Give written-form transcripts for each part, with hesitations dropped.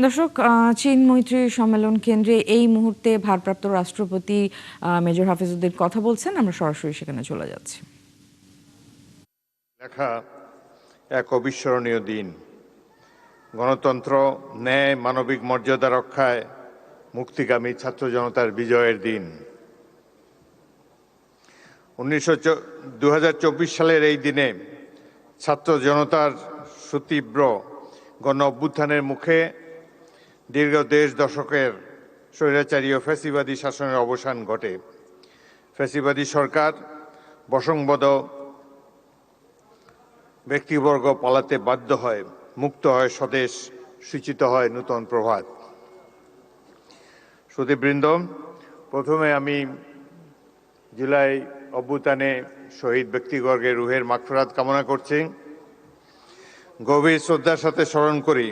দর্শক, চীন মৈত্রী সম্মেলন কেন্দ্রে এই মুহূর্তে ভারপ্রাপ্ত রাষ্ট্রপতি মেজর হাফিজউদ্দিন কথা বলছেন। আমরা সরাসরি সেখানে চলে যাচ্ছি। লেখা এক অবিস্মরণীয় দিন। গণতন্ত্র, ন্যায়, মানবিক মর্যাদা রক্ষায় মুক্তিগামী ছাত্র জনতার বিজয়ের দিন। 2024 সালের এই দিনে ছাত্র জনতার সুতীব্র গণ অভ্যুত্থানের মুখে দীর্ঘ দেড় দশকের স্বৈরাচারী ও ফ্যাসিবাদী শাসনের অবসান ঘটে। ফ্যাসিবাদী সরকার, বশংবদ ব্যক্তিবর্গ পালাতে বাধ্য হয়, মুক্ত হয় স্বদেশ, সূচিত হয় নূতন প্রভাত। সুধীবৃন্দ, প্রথমে আমি জুলাই অভ্যুত্থানে শহীদ ব্যক্তিবর্গের রুহের মাগফিরাত কামনা করছি। গভীর শ্রদ্ধার সাথে স্মরণ করি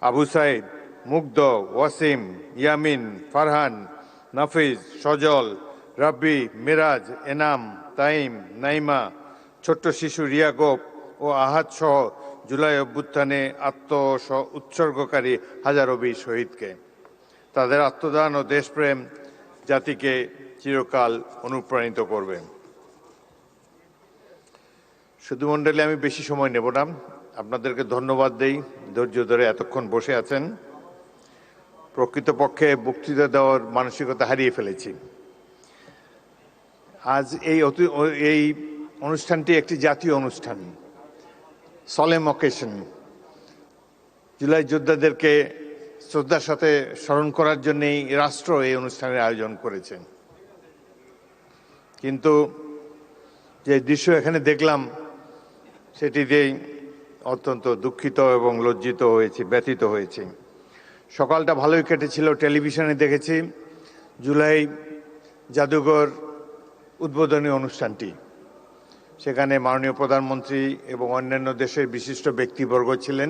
আবু সাইদ, মুগ্ধ, ওয়াসিম, ইয়ামিন, ফারহান, নাফিজ, সজল, রাব্বি, মিরাজ, এনাম, তাইম, নাইমা, ছোট্ট শিশু রিয়া গোপ ও আহাদ সহ জুলাই অভ্যুত্থানে উৎসর্গকারী হাজারো বীর শহীদকে। তাদের আত্মদান ও দেশপ্রেম জাতিকে চিরকাল অনুপ্রাণিত করবে। শুধু মণ্ডলী, আমি বেশি সময় নেব না, আপনাদেরকে ধন্যবাদ দেই ধৈর্য ধরে এতক্ষণ বসে আছেন। প্রকৃতপক্ষে বক্তৃতা দেওয়ার মানসিকতা হারিয়ে ফেলেছি। আজ এই অনুষ্ঠানটি একটি জাতীয় অনুষ্ঠান, সলেম অকেশন। জুলাই যোদ্ধাদেরকে শ্রদ্ধার সাথে স্মরণ করার জন্যই রাষ্ট্র এই অনুষ্ঠানের আয়োজন করেছে। কিন্তু যে দৃশ্য এখানে দেখলাম সেটিতেই অত্যন্ত দুঃখিত এবং লজ্জিত হয়েছি, ব্যথিত হয়েছি। সকালটা ভালোই কেটেছিল, টেলিভিশনে দেখেছি জুলাই জাদুঘর উদ্বোধনী অনুষ্ঠানটি। সেখানে মাননীয় প্রধানমন্ত্রী এবং অন্যান্য দেশের বিশিষ্ট ব্যক্তিবর্গ ছিলেন।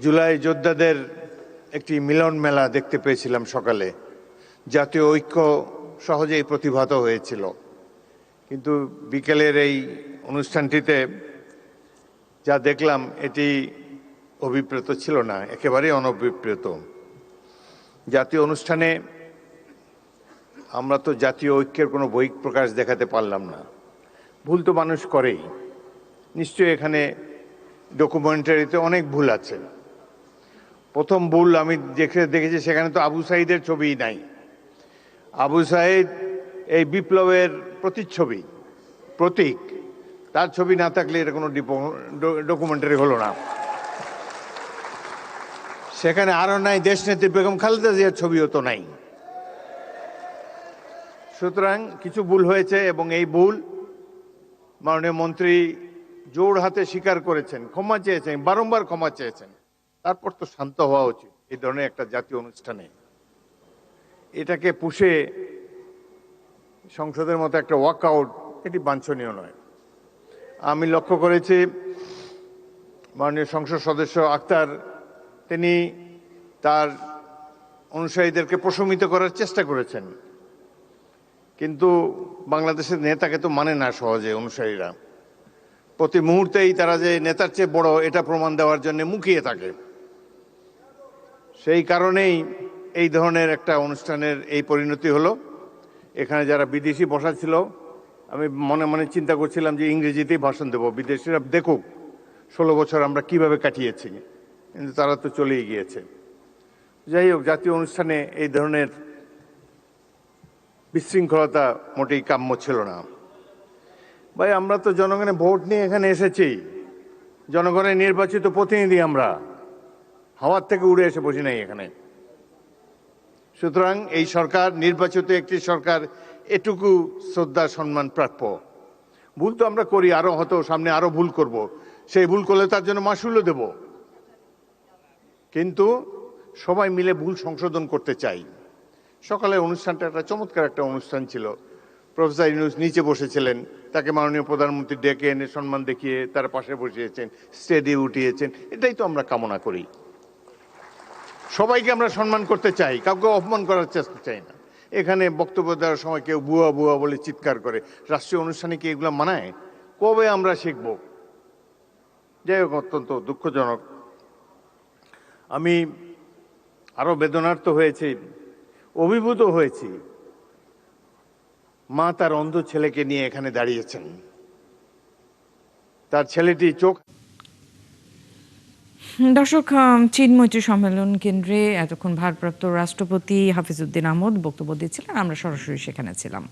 জুলাই যোদ্ধাদের একটি মিলন মেলা দেখতে পেয়েছিলাম সকালে। জাতীয় ঐক্য সহজেই প্রতিভাত হয়েছিল। কিন্তু বিকেলের এই অনুষ্ঠানটিতে যা দেখলাম এটি অভিপ্রেত ছিল না, একেবারেই অনভিপ্রেত। জাতীয় অনুষ্ঠানে আমরা তো জাতীয় ঐক্যের কোনো বহিঃপ্রকাশ দেখাতে পারলাম না। ভুল তো মানুষ করেই, নিশ্চয়ই এখানে ডকুমেন্টারিতে অনেক ভুল আছে। প্রথম ভুল আমি দেখেছি, সেখানে তো আবু সাইদের ছবিই নাই। আবু সাইদ এই বিপ্লবের প্রতিচ্ছবি, প্রতীক। তার ছবি না থাকলে এটা কোনো ডকুমেন্টারি হলো না। সেখানে আরও নাই দেশনেত্রী বেগম খালেদা জিয়ার ছবিও তো নাই। সুতরাং কিছু ভুল হয়েছে এবং এই ভুল মাননীয় মন্ত্রী জোর হাতে স্বীকার করেছেন, ক্ষমা চেয়েছেন, বারংবার ক্ষমা চেয়েছেন। তারপর তো শান্ত হওয়া উচিত এই ধরনের একটা জাতীয় অনুষ্ঠানে। এটাকে পুষে সংসদের মতো একটা ওয়াকআউট, এটি বাঞ্ছনীয় নয়। আমি লক্ষ্য করেছি মাননীয় সংসদ সদস্য আক্তার, তিনি তার অনুসারীদেরকে প্রশমিত করার চেষ্টা করেছেন, কিন্তু বাংলাদেশের নেতাকে তো মানে না সহজে অনুসারীরা। প্রতি মুহূর্তেই তারা যে নেতার চেয়ে বড় এটা প্রমাণ দেওয়ার জন্য মুখিয়ে থাকে। সেই কারণেই এই ধরনের একটা অনুষ্ঠানের এই পরিণতি হলো। এখানে যারা বিদেশি বসা ছিল, আমি মনে মনে চিন্তা করছিলাম যে ইংরেজিতেই ভাষণ দেব, বিদেশিরা দেখুক 16 বছর আমরা কিভাবে কাটিয়েছি, কিন্তু তারা তো চলেই গিয়েছে। যাই হোক, জাতীয় অনুষ্ঠানে এই ধরনের বিশৃঙ্খলতা মোটেই কাম্য ছিল না। ভাই, আমরা তো জনগণের ভোট নিয়ে এখানে এসেছি, জনগণের নির্বাচিত প্রতিনিধি আমরা, হাওয়ার থেকে উড়ে এসে বসি নাই এখানে। সুতরাং এই সরকার নির্বাচিত একটি সরকার, এটুকু শ্রদ্ধা সম্মান প্রাপ্য। ভুল তো আমরা করি, আরো হয়তো সামনে আরো ভুল করব, সেই ভুল করলে তার জন্য মাসুলও দেব, কিন্তু সবাই মিলে ভুল সংশোধন করতে চাই। সকালের অনুষ্ঠানটা একটা চমৎকার একটা অনুষ্ঠান ছিল। প্রফেসর ইউনূস নিচে বসেছিলেন, তাকে মাননীয় প্রধানমন্ত্রী ডেকে এনে সম্মান দেখিয়ে তার পাশে বসিয়েছেন, স্টেজে উঠিয়েছেন। এটাই তো আমরা কামনা করি। সবাইকে আমরা সম্মান করতে চাই, কাউকে অপমান করার চেষ্টা চাই না। এখানে বক্তব্য দেওয়ার সময় কেউ বুয়া বুয়া বলে চিৎকার করে, রাষ্ট্রীয় অনুষ্ঠানে কি এগুলো মানায়? কবে আমরা শিখব? যাই হোক, অত্যন্ত দুঃখজনক আমি আরো বেদনার্ত হয়েছি, অভিভূত হয়েছি। মা তার অন্ধ ছেলেকে নিয়ে এখানে দাঁড়িয়েছেন, তার ছেলেটি চোখ। দর্শক, চীন মৈত্রী সম্মেলন কেন্দ্রে এতক্ষণ ভারপ্রাপ্ত রাষ্ট্রপতি হাফিজউদ্দিন আহমদ বক্তব্য দিচ্ছিলেন, আমরা সরাসরি সেখানে ছিলাম।